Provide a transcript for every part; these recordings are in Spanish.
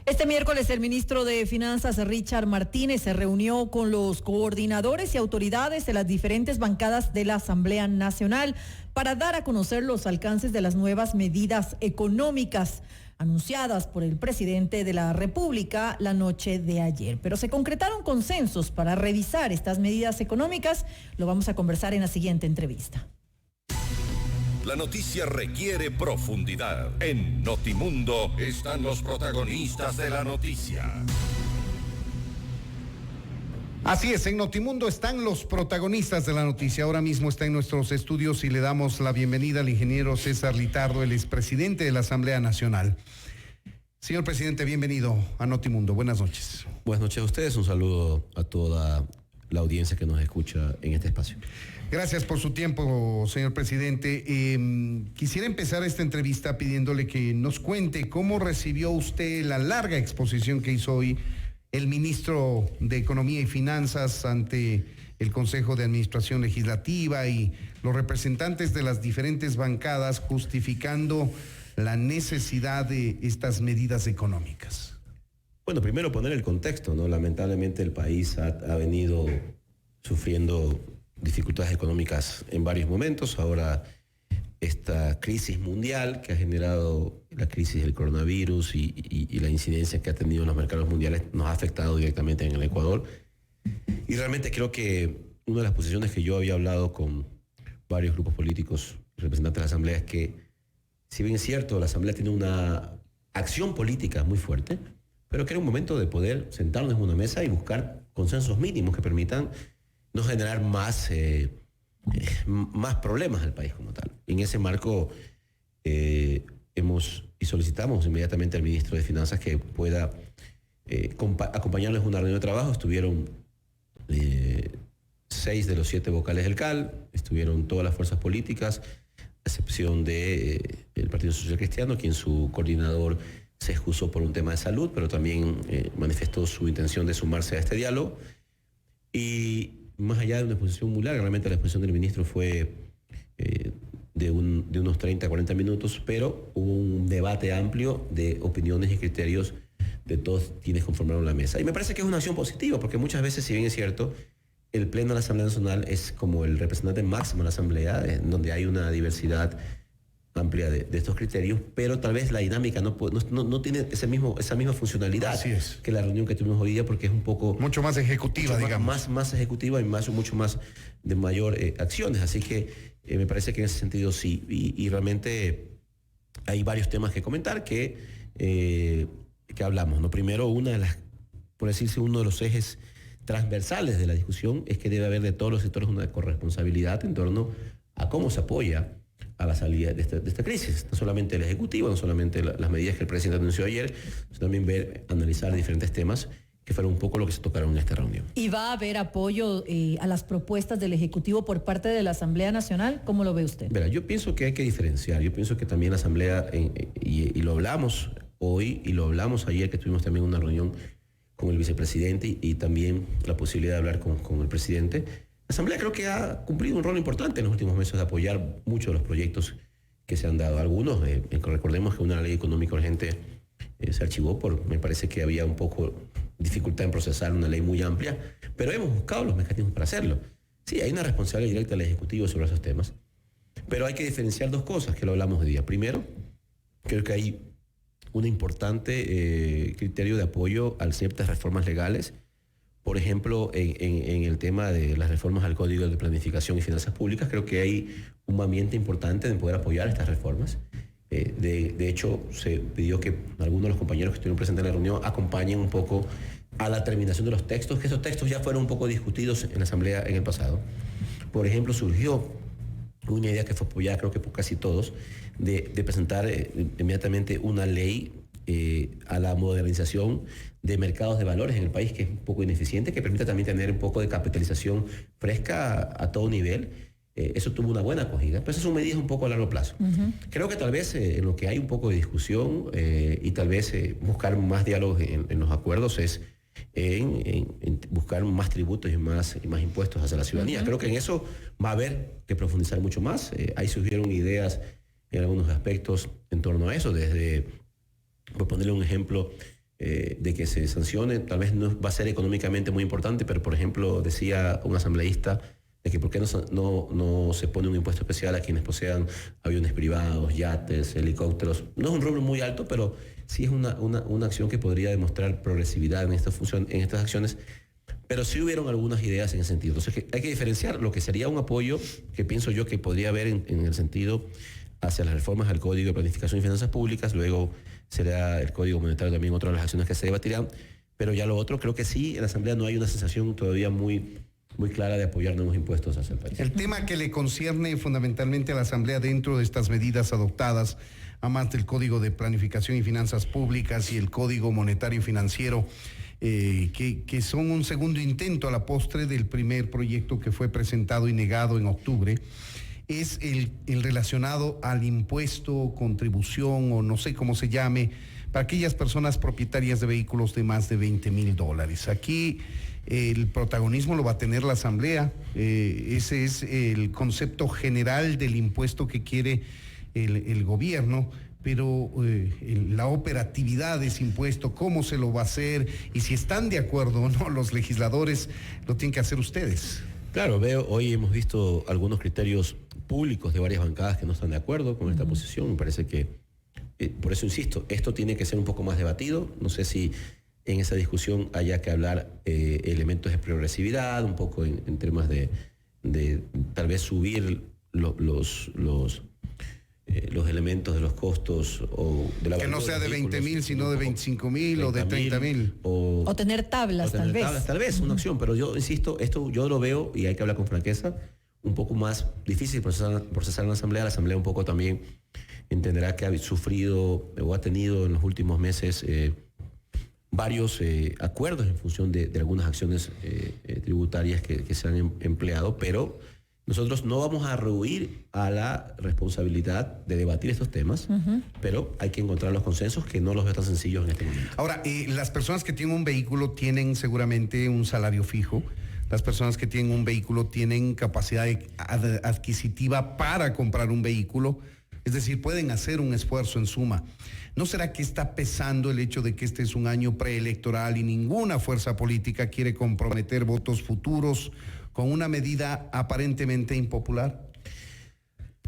Este miércoles el ministro de Finanzas, Richard Martínez, se reunió con los coordinadores y autoridades de las diferentes bancadas de la Asamblea Nacional para dar a conocer los alcances de las nuevas medidas económicas anunciadas por el presidente de la República la noche de ayer. Pero se concretaron consensos para revisar estas medidas económicas. Lo vamos a conversar en la siguiente entrevista. La noticia requiere profundidad. En Notimundo están los protagonistas de la noticia. Así es, en Notimundo están los protagonistas de la noticia. Ahora mismo está en nuestros estudios y le damos la bienvenida al ingeniero César Litardo, el expresidente de la Asamblea Nacional. Señor presidente, bienvenido a Notimundo. Buenas noches. Buenas noches a ustedes. Un saludo a toda la audiencia que nos escucha en este espacio. Gracias por su tiempo, señor presidente. Quisiera empezar esta entrevista pidiéndole que nos cuente cómo recibió usted la larga exposición que hizo hoy el ministro de Economía y Finanzas ante el Consejo de Administración Legislativa y los representantes de las diferentes bancadas justificando la necesidad de estas medidas económicas. Bueno, primero poner el contexto, ¿no? Lamentablemente el país ha venido sufriendo dificultades económicas en varios momentos. Ahora esta crisis mundial que ha generado la crisis del coronavirus y la incidencia que ha tenido en los mercados mundiales nos ha afectado directamente en el Ecuador. Y realmente creo que una de las posiciones que yo había hablado con varios grupos políticos y representantes de la Asamblea es que, si bien es cierto, la Asamblea tiene una acción política muy fuerte, pero que era un momento de poder sentarnos en una mesa y buscar consensos mínimos que permitan no generar más problemas al país como tal. En ese marco solicitamos inmediatamente al ministro de Finanzas que pueda acompañarnos en una reunión de trabajo. Estuvieron 6 de los 7 vocales del CAL, estuvieron todas las fuerzas políticas, a excepción del Partido Social Cristiano, quien su coordinador se excusó por un tema de salud, pero también manifestó su intención de sumarse a este diálogo. Y más allá de una exposición muy larga, realmente la exposición del ministro fue de unos 30 a 40 minutos, pero hubo un debate amplio de opiniones y criterios de todos quienes conformaron la mesa. Y me parece que es una acción positiva, porque muchas veces, si bien es cierto, el Pleno de la Asamblea Nacional es como el representante máximo de la Asamblea, donde hay una diversidad amplia de estos criterios, pero tal vez la dinámica no tiene esa misma funcionalidad que la reunión que tuvimos hoy día, porque es un poco... Mucho más ejecutiva, digamos. Más ejecutiva y mucho más de mayor acciones. Así que me parece que en ese sentido sí. Y realmente hay varios temas que comentar que hablamos, ¿no? Primero, por decirse, uno de los ejes transversales de la discusión es que debe haber de todos los sectores una corresponsabilidad en torno a cómo se apoya a la salida de esta crisis. No solamente el Ejecutivo, no solamente las medidas que el presidente anunció ayer, sino también analizar diferentes temas que fueron un poco lo que se tocaron en esta reunión. ¿Y va a haber apoyo a las propuestas del Ejecutivo por parte de la Asamblea Nacional? ¿Cómo lo ve usted? Verá, yo pienso que hay que diferenciar. Yo pienso que también la Asamblea, y lo hablamos hoy y lo hablamos ayer, que tuvimos también una reunión con el vicepresidente y también la posibilidad de hablar con el presidente. La Asamblea creo que ha cumplido un rol importante en los últimos meses de apoyar muchos de los proyectos que se han dado. Algunos, recordemos que una ley económica urgente se archivó me parece que había un poco dificultad en procesar una ley muy amplia, pero hemos buscado los mecanismos para hacerlo. Sí, hay una responsabilidad directa del Ejecutivo sobre esos temas, pero hay que diferenciar dos cosas que lo hablamos hoy día. Primero, creo que hay un importante criterio de apoyo a ciertas reformas legales. Por ejemplo, en el tema de las reformas al Código de Planificación y Finanzas Públicas, creo que hay un ambiente importante en poder apoyar estas reformas. De hecho, se pidió que algunos de los compañeros que estuvieron presentes en la reunión acompañen un poco a la terminación de los textos, que esos textos ya fueron un poco discutidos en la Asamblea en el pasado. Por ejemplo, surgió una idea que fue apoyada creo que por casi todos, de presentar inmediatamente una ley a la modernización de mercados de valores en el país, que es un poco ineficiente, que permita también tener un poco de capitalización fresca a todo nivel. Eso tuvo una buena acogida, pero esas son medidas un poco a largo plazo. Creo que tal vez en lo que hay un poco de discusión y tal vez buscar más diálogos en los acuerdos es en buscar más tributos y más impuestos hacia la ciudadanía. Creo que en eso va a haber que profundizar mucho más. Ahí surgieron ideas en algunos aspectos en torno a eso, desde, por ponerle un ejemplo, de que se sancione. Tal vez no va a ser económicamente muy importante, pero por ejemplo decía un asambleísta de que por qué no se pone un impuesto especial a quienes posean aviones privados, yates, helicópteros. No es un rubro muy alto, pero sí es una acción que podría demostrar progresividad en estas acciones. Pero sí hubieron algunas ideas en ese sentido. Entonces hay que diferenciar lo que sería un apoyo que pienso yo que podría haber en el sentido hacia las reformas al Código de Planificación y Finanzas Públicas. Luego será el Código Monetario también otra de las acciones que se debatirán. Pero ya lo otro, creo que sí, en la Asamblea no hay una sensación todavía muy clara de apoyar nuevos impuestos hacia el país. El tema que le concierne fundamentalmente a la Asamblea dentro de estas medidas adoptadas, además del Código de Planificación y Finanzas Públicas y el Código Monetario y Financiero, que son un segundo intento a la postre del primer proyecto que fue presentado y negado en octubre, es el relacionado al impuesto, contribución o no sé cómo se llame, para aquellas personas propietarias de vehículos de más de $20,000. Aquí el protagonismo lo va a tener la Asamblea. Ese es el concepto general del impuesto que quiere el gobierno, pero la operatividad de ese impuesto, cómo se lo va a hacer y si están de acuerdo o no los legisladores, lo tienen que hacer ustedes. Claro, hoy hemos visto algunos criterios públicos de varias bancadas que no están de acuerdo con esta posición. Me parece que, por eso insisto, esto tiene que ser un poco más debatido. No sé si en esa discusión haya que hablar elementos de progresividad, un poco en temas de tal vez subir los elementos de los costos o de la que no sea de 20,000 sino de 25,000 o de 30,000 o tener tablas, tal vez una opción, pero yo insisto, esto yo lo veo y hay que hablar con franqueza, un poco más difícil procesar en la Asamblea un poco también entenderá que ha sufrido o ha tenido en los últimos meses varios acuerdos en función de algunas acciones tributarias que se han empleado, pero nosotros no vamos a rehuir a la responsabilidad de debatir estos temas, pero hay que encontrar los consensos que no los veo tan sencillos en este momento. Ahora, las personas que tienen un vehículo tienen seguramente un salario fijo. Las personas que tienen un vehículo tienen capacidad adquisitiva para comprar un vehículo. Es decir, pueden hacer un esfuerzo en suma. ¿No será que está pesando el hecho de que este es un año preelectoral y ninguna fuerza política quiere comprometer votos futuros con una medida aparentemente impopular?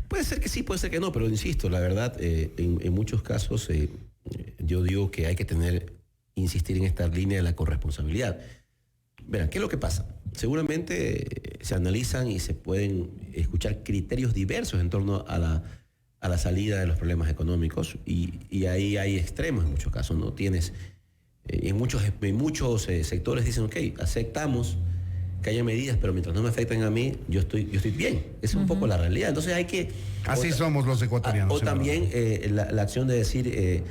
Puede ser que sí, puede ser que no, pero insisto, la verdad, en muchos casos yo digo que hay que insistir en esta línea de la corresponsabilidad. Verán, ¿qué es lo que pasa? Seguramente se analizan y se pueden escuchar criterios diversos en torno a la salida de los problemas económicos y ahí hay extremos en muchos casos, ¿no? Tienes, en muchos sectores dicen, ok, aceptamos que haya medidas, pero mientras no me afecten a mí, yo estoy bien. Esa es un poco la realidad. Entonces hay que... Así somos los ecuatorianos. O también la acción de decir,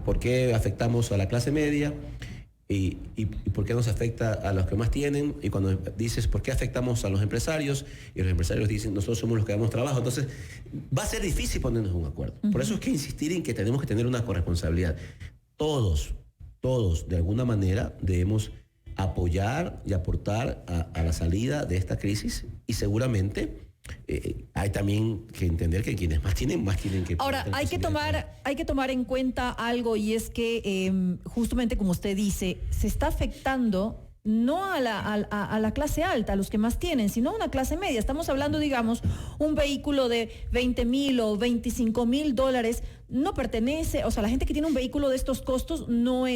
¿por qué afectamos a la clase media? Y por qué nos afecta a los que más tienen, y cuando dices por qué afectamos a los empresarios, y los empresarios dicen nosotros somos los que damos trabajo, entonces va a ser difícil ponernos un acuerdo. Por eso es que insistir en que tenemos que tener una corresponsabilidad. Todos de alguna manera debemos apoyar y aportar a la salida de esta crisis, y seguramente hay también que entender que quienes más tienen que... Ahora, hay que tomar en cuenta algo, y es que justamente como usted dice, se está afectando no a la clase alta, a los que más tienen, sino a una clase media. Estamos hablando, digamos, un vehículo de 20,000 o 25,000 dólares no pertenece, o sea, la gente que tiene un vehículo de estos costos no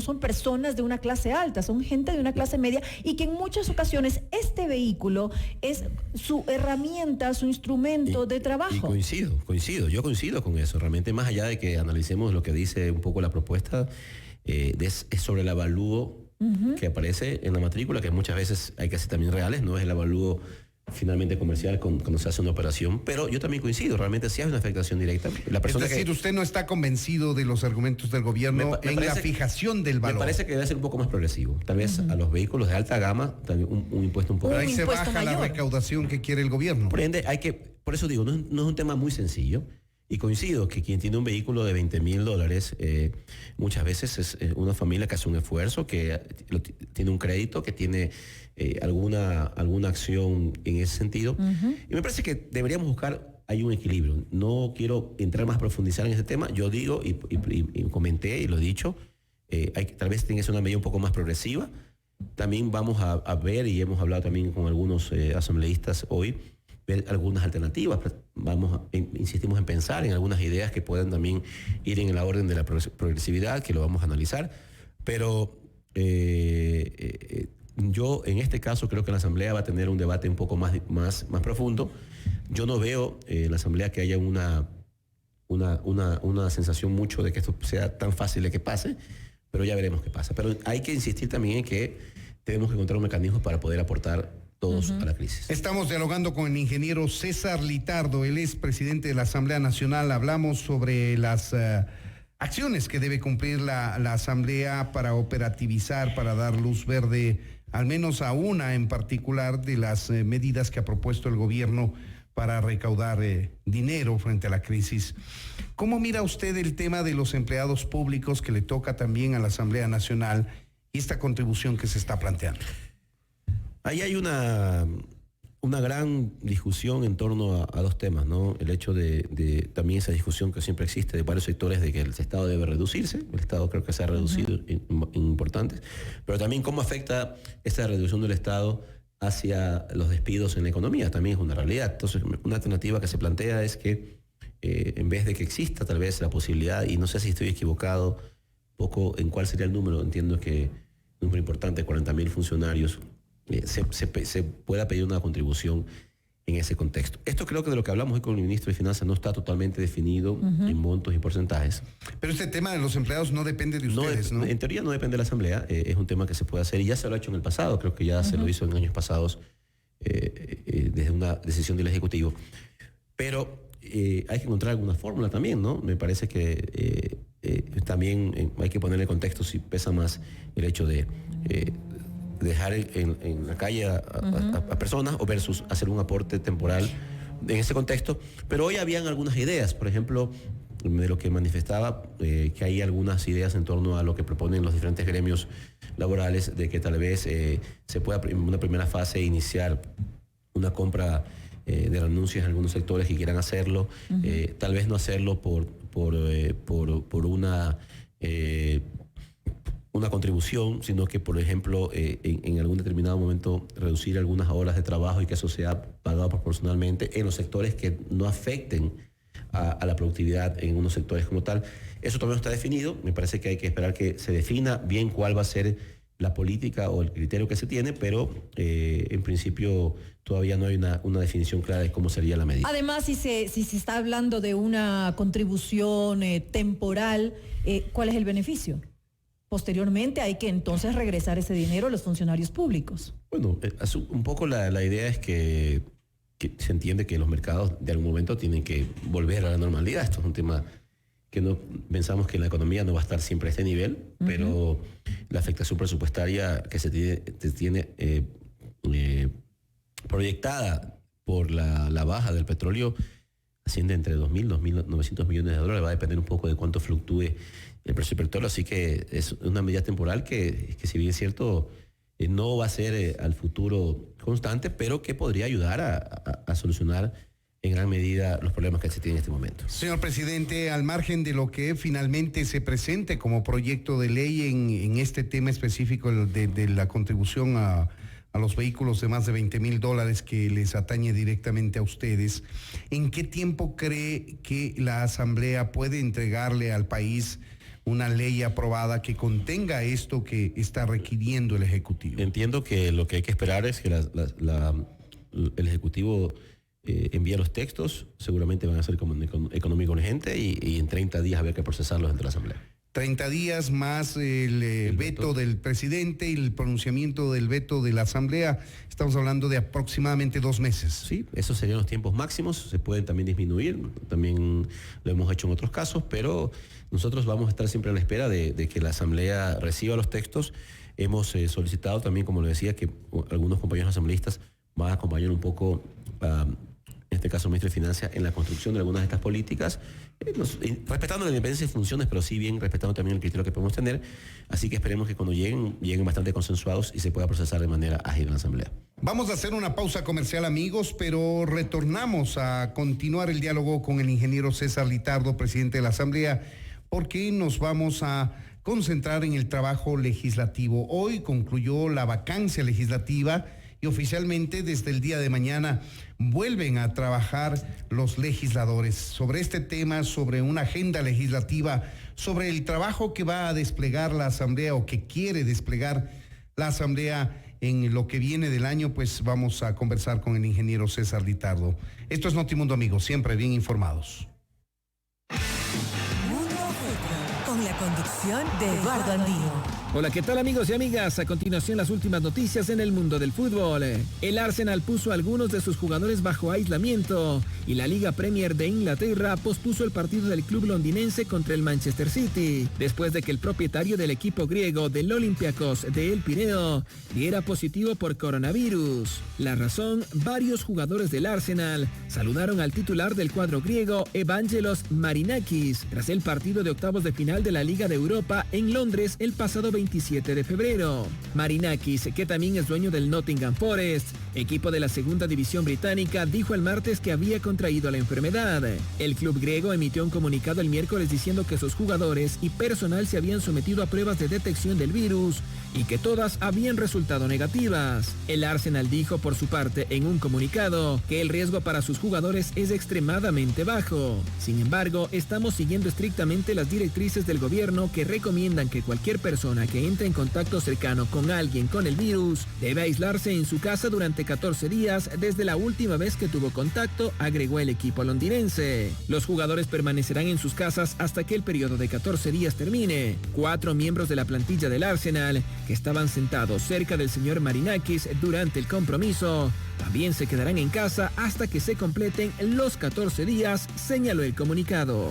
son personas de una clase alta, son gente de una clase media, y que en muchas ocasiones este vehículo es su herramienta, su instrumento de trabajo. Y yo coincido con eso. Realmente, más allá de que analicemos lo que dice un poco la propuesta, es sobre el avalúo que aparece en la matrícula, que muchas veces hay que hacer también reales, no es el avalúo finalmente comercial cuando se hace una operación, pero yo también coincido, realmente sí hay una afectación directa. Es decir, usted no está convencido de los argumentos del gobierno en la fijación del valor. Me parece que debe ser un poco más progresivo, tal vez a los vehículos de alta gama, también un impuesto un poco... Pero ahí se baja mayor. La recaudación que quiere el gobierno. Por ende, por eso digo, no es un tema muy sencillo. Y coincido que quien tiene un vehículo de 20,000 dólares, muchas veces es una familia que hace un esfuerzo, que tiene un crédito, que tiene alguna acción en ese sentido. Y me parece que deberíamos buscar hay un equilibrio. No quiero entrar más a profundizar en ese tema. Yo digo y comenté y lo he dicho, tal vez tenga que ser una medida un poco más progresiva. También vamos a ver, y hemos hablado también con algunos asambleístas hoy, ver algunas alternativas. Insistimos en pensar en algunas ideas que puedan también ir en la orden de la progresividad, que lo vamos a analizar. Pero yo en este caso creo que la Asamblea va a tener un debate un poco más profundo. Yo no veo en la Asamblea que haya una sensación mucho de que esto sea tan fácil de que pase, pero ya veremos qué pasa. Pero hay que insistir también en que tenemos que encontrar un mecanismo para poder aportar todos a la crisis. Estamos dialogando con el ingeniero César Litardo, él es presidente de la Asamblea Nacional. Hablamos sobre las acciones que debe cumplir la Asamblea para operativizar, para dar luz verde, al menos a una en particular de las medidas que ha propuesto el gobierno para recaudar dinero frente a la crisis. ¿Cómo mira usted el tema de los empleados públicos que le toca también a la Asamblea Nacional y esta contribución que se está planteando? Ahí hay una gran discusión en torno a dos temas, ¿no? El hecho de también esa discusión que siempre existe de varios sectores de que el Estado debe reducirse. El Estado creo que se ha reducido en importantes, pero también cómo afecta esa reducción del Estado hacia los despidos en la economía, también es una realidad. Entonces, una alternativa que se plantea es que en vez de que exista tal vez la posibilidad, y no sé si estoy equivocado poco en cuál sería el número, entiendo que un número importante, 40.000 funcionarios, se pueda pedir una contribución en ese contexto. Esto creo que de lo que hablamos hoy con el ministro de Finanzas no está totalmente definido en montos y porcentajes. Pero este tema de los empleados no depende de ustedes, ¿no? En teoría no depende de la Asamblea, es un tema que se puede hacer y ya se lo ha hecho en el pasado, creo que ya se lo hizo en años pasados desde una decisión del Ejecutivo. Pero hay que encontrar alguna fórmula también, ¿no? Me parece que también hay que ponerle contexto si pesa más el hecho de dejar en la calle a personas o versus hacer un aporte temporal en ese contexto. Pero hoy habían algunas ideas, por ejemplo, de lo que manifestaba, que hay algunas ideas en torno a lo que proponen los diferentes gremios laborales, de que tal vez se pueda en una primera fase iniciar una compra de renuncias en algunos sectores que quieran hacerlo, tal vez no hacerlo por una contribución, sino que, por ejemplo, en algún determinado momento reducir algunas horas de trabajo y que eso sea pagado proporcionalmente en los sectores que no afecten a la productividad en unos sectores como tal. Eso todavía no está definido. Me parece que hay que esperar que se defina bien cuál va a ser la política o el criterio que se tiene, pero en principio todavía no hay una definición clara de cómo sería la medida. Además, si se está hablando de una contribución temporal, ¿cuál es el beneficio? Posteriormente hay que entonces regresar ese dinero a los funcionarios públicos. Bueno, un poco la idea es que se entiende que los mercados de algún momento tienen que volver a la normalidad. Esto es un tema que no pensamos que la economía no va a estar siempre a este nivel, pero la afectación presupuestaria que se tiene proyectada por la baja del petróleo asciende entre 2.000 y 2.900 millones de dólares. Va a depender un poco de cuánto fluctúe el precio del petróleo, así que es una medida temporal que si bien es cierto, no va a ser al futuro constante, pero que podría ayudar a solucionar en gran medida los problemas que se tienen en este momento. Señor presidente, al margen de lo que finalmente se presente como proyecto de ley en este tema específico de la contribución a los vehículos de más de $20,000 que les atañe directamente a ustedes, ¿en qué tiempo cree que la Asamblea puede entregarle al país una ley aprobada que contenga esto que está requiriendo el Ejecutivo? Entiendo que lo que hay que esperar es que el Ejecutivo envíe los textos, seguramente van a ser económico urgente y en 30 días habrá que procesarlos ante la Asamblea. 30 días más el veto del presidente y el pronunciamiento del veto de la Asamblea. Estamos hablando de aproximadamente 2 meses. Sí, esos serían los tiempos máximos. Se pueden también disminuir. También lo hemos hecho en otros casos, pero nosotros vamos a estar siempre a la espera de que la Asamblea reciba los textos. Hemos solicitado también, como lo decía, que algunos compañeros asambleístas van a acompañar un poco en este caso el ministro de Finanzas, en la construcción de algunas de estas políticas, respetando la independencia de funciones, pero sí bien respetando también el criterio que podemos tener. Así que esperemos que cuando lleguen bastante consensuados y se pueda procesar de manera ágil en la Asamblea. Vamos a hacer una pausa comercial, amigos, pero retornamos a continuar el diálogo con el ingeniero César Litardo, presidente de la Asamblea, porque nos vamos a concentrar en el trabajo legislativo. Hoy concluyó la vacancia legislativa y oficialmente desde el día de mañana vuelven a trabajar los legisladores sobre este tema, sobre una agenda legislativa, sobre el trabajo que va a desplegar la Asamblea o que quiere desplegar la Asamblea en lo que viene del año. Pues vamos a conversar con el ingeniero César Litardo. Esto es Notimundo, amigos, siempre bien informados. Con la conducción de Eduardo Andino. Hola, ¿qué tal, amigos y amigas? A continuación, las últimas noticias en el mundo del fútbol. El Arsenal puso a algunos de sus jugadores bajo aislamiento y la Liga Premier de Inglaterra pospuso el partido del club londinense contra el Manchester City, después de que el propietario del equipo griego del Olympiacos de El Pireo diera positivo por coronavirus. La razón, varios jugadores del Arsenal saludaron al titular del cuadro griego, Evangelos Marinakis, tras el partido de octavos de final de la Liga de Europa en Londres el pasado 27 de febrero. Marinakis, que también es dueño del Nottingham Forest, equipo de la segunda división británica, dijo el martes que había contraído la enfermedad. El club griego emitió un comunicado el miércoles diciendo que sus jugadores y personal se habían sometido a pruebas de detección del virus y que todas habían resultado negativas. El Arsenal dijo por su parte en un comunicado que el riesgo para sus jugadores es extremadamente bajo. Sin embargo, estamos siguiendo estrictamente las directrices del gobierno que recomiendan que cualquier persona que entre en contacto cercano con alguien con el virus debe aislarse en su casa durante 14 días desde la última vez que tuvo contacto, agregó el equipo londinense. Los jugadores permanecerán en sus casas hasta que el periodo de 14 días termine. 4 miembros de la plantilla del Arsenal, que estaban sentados cerca del señor Marinakis durante el compromiso, también se quedarán en casa hasta que se completen los 14 días, señaló el comunicado.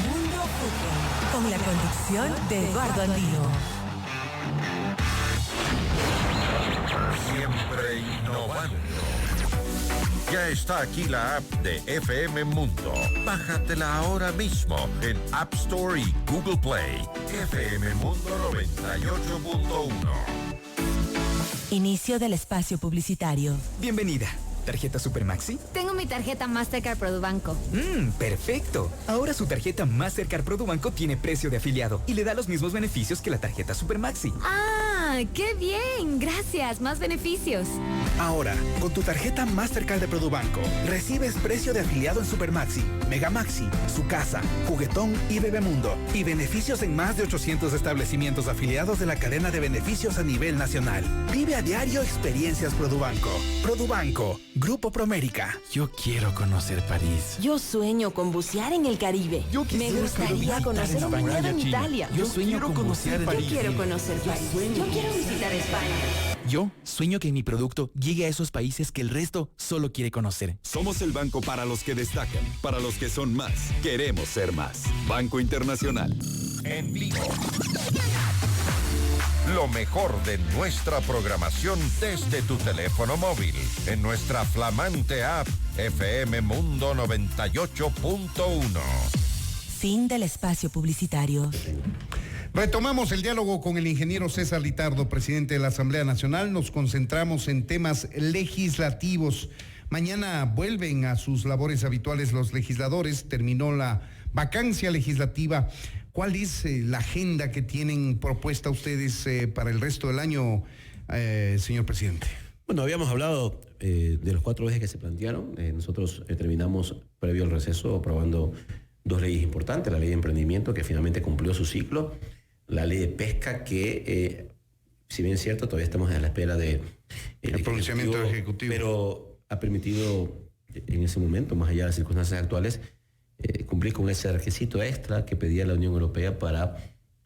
Mundo Fútbol, con la conducción de Eduardo Andino. Siempre innovando. Ya está aquí la app de FM Mundo. Bájatela ahora mismo en App Store y Google Play. FM Mundo 98.1. Inicio del espacio publicitario. Bienvenida. ¿Tarjeta Supermaxi? Tengo mi tarjeta Mastercard Produbanco. Perfecto. Ahora su tarjeta Mastercard Produbanco tiene precio de afiliado y le da los mismos beneficios que la tarjeta Supermaxi. ¡Ah, qué bien! Gracias, más beneficios. Ahora, con tu tarjeta Mastercard de Produbanco, recibes precio de afiliado en Supermaxi, Megamaxi, Su Casa, Juguetón y Bebemundo. Y beneficios en más de 800 establecimientos afiliados de la cadena de beneficios a nivel nacional. Vive a diario experiencias Produbanco. Produbanco. Grupo Promérica. Yo quiero conocer París. Yo sueño con bucear en el Caribe. Me gustaría conocer un viñedo en Italia. Yo sueño con conocer París. Yo quiero conocer París. Yo quiero visitar España. Yo sueño que mi producto llegue a esos países que el resto solo quiere conocer. Somos el banco para los que destacan, para los que son más. Queremos ser más. Banco Internacional. En vivo. Lo mejor de nuestra programación desde tu teléfono móvil, en nuestra flamante app FM Mundo 98.1. Fin del espacio publicitario. Retomamos el diálogo con el ingeniero César Litardo, presidente de la Asamblea Nacional. Nos concentramos en temas legislativos. Mañana vuelven a sus labores habituales los legisladores. Terminó la vacancia legislativa. ¿Cuál es la agenda que tienen propuesta ustedes para el resto del año, señor presidente? Bueno, habíamos hablado de los 4 ejes que se plantearon. Nosotros terminamos, previo al receso, aprobando 2 leyes importantes. La ley de emprendimiento, que finalmente cumplió su ciclo. La ley de pesca, que, si bien es cierto, todavía estamos a la espera de el pronunciamiento del Ejecutivo. Pero ha permitido, en ese momento, más allá de las circunstancias actuales, cumplir con ese requisito extra que pedía la Unión Europea para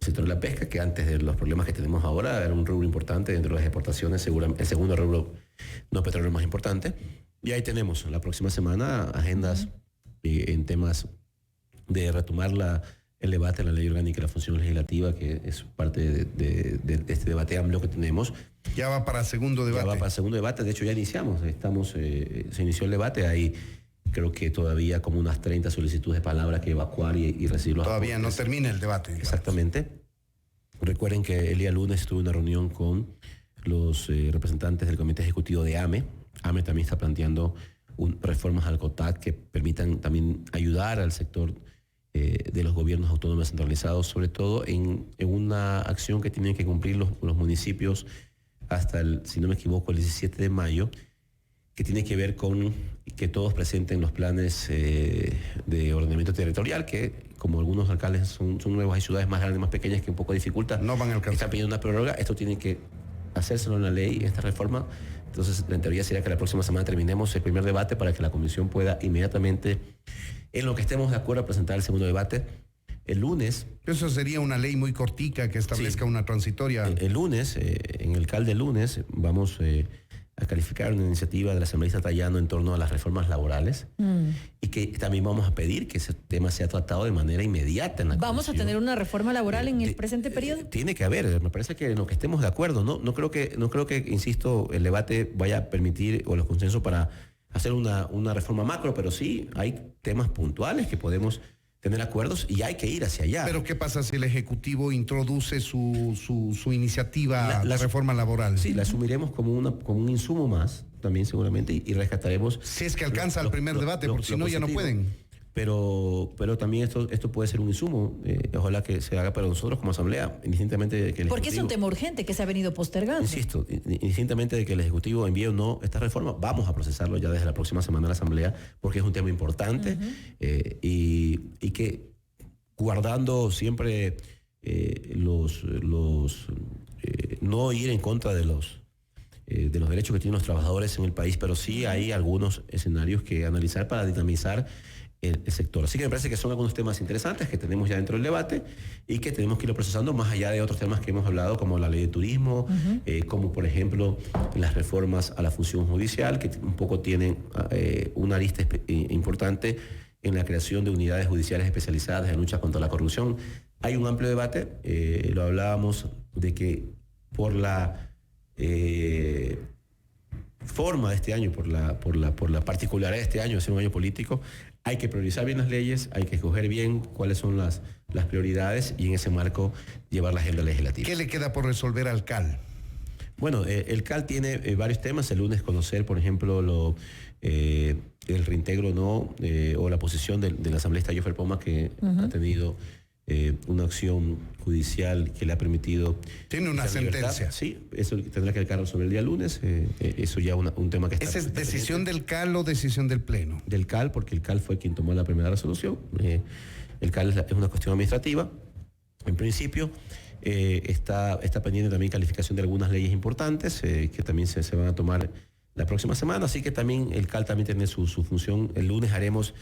el sector de la pesca, que antes de los problemas que tenemos ahora era un rubro importante dentro de las exportaciones, el segundo rubro no petróleo más importante. Y ahí tenemos la próxima semana agendas en temas de retomar la el debate de la ley orgánica de la función legislativa, que es parte de este debate amplio que tenemos. Ya va para segundo debate. Ya va para segundo debate, de hecho ya iniciamos, se inició el debate, hay creo que todavía como unas 30 solicitudes de palabra que evacuar y recibir los Todavía aportes. no termina el debate. Digamos. Exactamente. Recuerden que el día lunes tuve una reunión con los representantes del Comité Ejecutivo de AME. AME también está planteando reformas al COTAC que permitan también ayudar al sector de los gobiernos autónomos centralizados, sobre todo en una acción que tienen que cumplir los municipios hasta si no me equivoco, el 17 de mayo, que tiene que ver con que todos presenten los planes de ordenamiento territorial, que como algunos alcaldes son nuevos, hay ciudades más grandes, más pequeñas que un poco dificultan. No van a alcanzar. Están pidiendo una prórroga, esto tiene que hacérselo en la ley, esta reforma. Entonces, en teoría sería que la próxima semana terminemos el primer debate para que la comisión pueda inmediatamente, en lo que estemos de acuerdo, presentar el segundo debate. El lunes... Eso sería una ley muy cortica que establezca una transitoria. El lunes, en el CAL del lunes, vamos a calificar una iniciativa de la asambleísta Tallano en torno a las reformas laborales y que también vamos a pedir que ese tema sea tratado de manera inmediata en la ¿Vamos comisión. a tener una reforma laboral en el presente periodo? Tiene que haber, me parece que en lo que estemos de acuerdo, no creo que, insisto, el debate vaya a permitir o los consensos para hacer una reforma macro, pero sí hay temas puntuales que podemos tener acuerdos y hay que ir hacia allá. Pero ¿qué pasa si el Ejecutivo introduce su iniciativa de reforma laboral? Sí, la asumiremos como un insumo más, también seguramente, y rescataremos... Si es que alcanza el primer debate, porque si no ya no pueden. Pero también esto puede ser un insumo, ojalá que se haga para nosotros como asamblea, indistintamente de que el Porque es un tema urgente que se ha venido postergando. Insisto, indistintamente de que el Ejecutivo envíe o no esta reforma, vamos a procesarlo ya desde la próxima semana en la asamblea, porque es un tema importante y que guardando siempre no ir en contra de los derechos que tienen los trabajadores en el país, pero sí hay algunos escenarios que analizar para dinamizar el sector. Así que me parece que son algunos temas interesantes que tenemos ya dentro del debate y que tenemos que irlo procesando más allá de otros temas que hemos hablado, como la ley de turismo, como por ejemplo las reformas a la función judicial, que un poco tienen una arista importante en la creación de unidades judiciales especializadas en lucha contra la corrupción. Hay un amplio debate, lo hablábamos de que por la forma de este año, por la particularidad de este año, de ser un año político, hay que priorizar bien las leyes, hay que escoger bien cuáles son las prioridades y en ese marco llevar la agenda legislativa. ¿Qué le queda por resolver al CAL? Bueno, el CAL tiene varios temas. El lunes conocer, por ejemplo, el reintegro o la posición del asambleísta Joffer Poma, que ha tenido una acción judicial que le ha permitido... Tiene una sentencia. Sí, eso tendrá que quedar sobre el día lunes. Eso ya un tema que está... ¿Esa es decisión del CAL o decisión del Pleno? Del CAL, porque el CAL fue quien tomó la primera resolución. El CAL es una cuestión administrativa. En principio, está pendiente también calificación de algunas leyes importantes que también se van a tomar la próxima semana. Así que también el CAL también tiene su función. El lunes haremos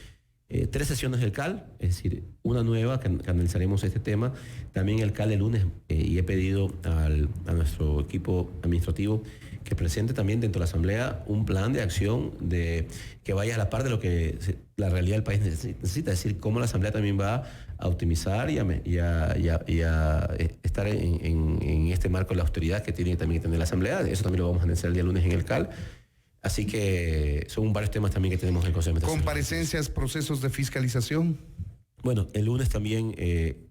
3 sesiones del CAL, es decir, una nueva que analizaremos este tema. También el CAL el lunes, y he pedido a nuestro equipo administrativo que presente también dentro de la Asamblea un plan de acción que vaya a la par de lo que la realidad del país necesita, es decir, cómo la Asamblea también va a optimizar y a estar en este marco de la austeridad que tiene también que tener la Asamblea. Eso también lo vamos a analizar el día lunes en el CAL. Así que son varios temas también que tenemos en el Consejo de Administración. ¿Comparecencias, procesos de fiscalización? Bueno, el lunes también,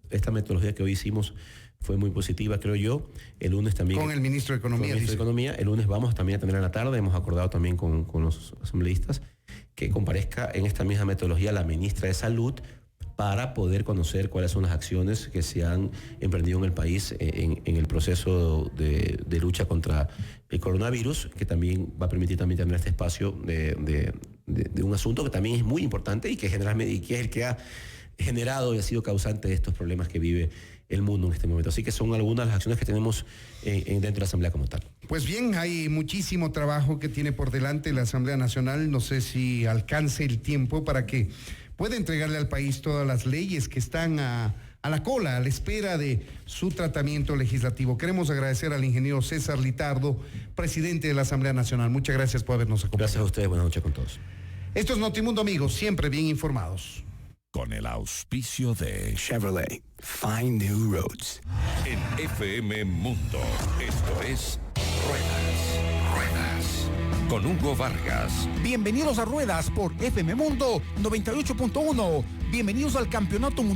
esta metodología que hoy hicimos fue muy positiva, creo yo. El lunes también... Con el ministro de Economía. El lunes vamos también a tener en la tarde, hemos acordado también con los asambleístas que comparezca en esta misma metodología la ministra de Salud para poder conocer cuáles son las acciones que se han emprendido en el país en el proceso de lucha contra el coronavirus, que también va a permitir también tener este espacio de un asunto que también es muy importante y que es el que ha generado y ha sido causante de estos problemas que vive el mundo en este momento. Así que son algunas de las acciones que tenemos dentro de la Asamblea como tal. Pues bien, hay muchísimo trabajo que tiene por delante la Asamblea Nacional. No sé si alcance el tiempo para que pueda entregarle al país todas las leyes que están a la cola, a la espera de su tratamiento legislativo. Queremos agradecer al ingeniero César Litardo, presidente de la Asamblea Nacional. Muchas gracias por habernos acompañado. Gracias a ustedes, buenas noches con todos. Esto es Notimundo, amigos, siempre bien informados. con el auspicio de Chevrolet, find new roads. En FM Mundo, esto es Ruedas, con Hugo Vargas. Bienvenidos a Ruedas por FM Mundo 98.1. Bienvenidos al Campeonato Mundial